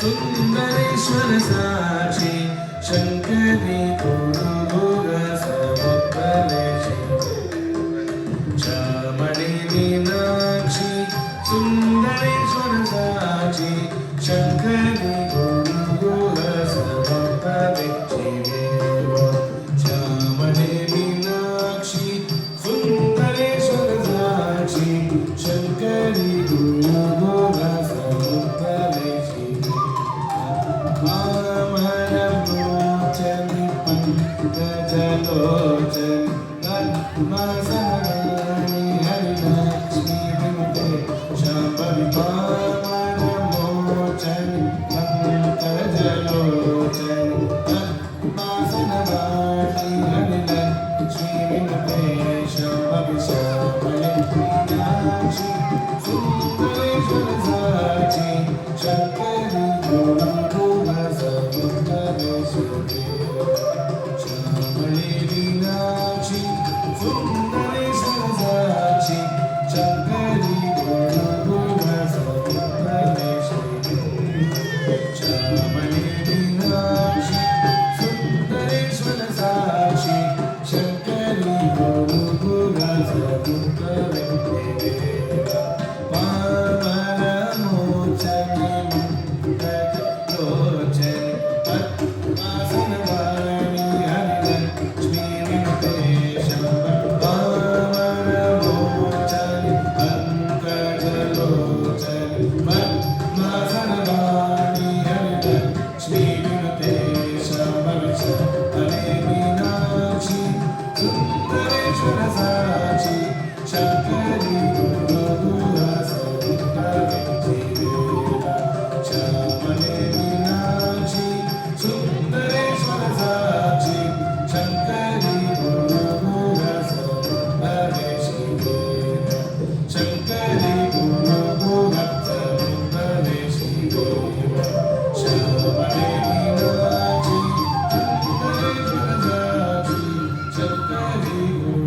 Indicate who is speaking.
Speaker 1: Sundareshwar Sakshi Shankari गुरुगुर समुद्रेशी श्यामणी Meenakshi Sundareshwar Sakshi Shankari गुरुगुर समुद्रेशी श्यामणी Meenakshi Sundareshwar Sakshi Shankari गुरुगुर समुद्रेशी Mamaramocani Pankajalochani Padmasarani Harilakshmi Vimute Shambhavi Mamaramocani Pankajalochani Padmasarani Harilakshmi Vimute Shambhavi Shambhavi Meenakshi Sundareshwara Sakshi Shankari Guru Shamali Meenakshi Sundareswara Sakshi Shankari Guru Samudreshi Shamali Meenakshi Sundareswara Sakshi Shankari Guru Samudreshi Mamaramocani Shambhali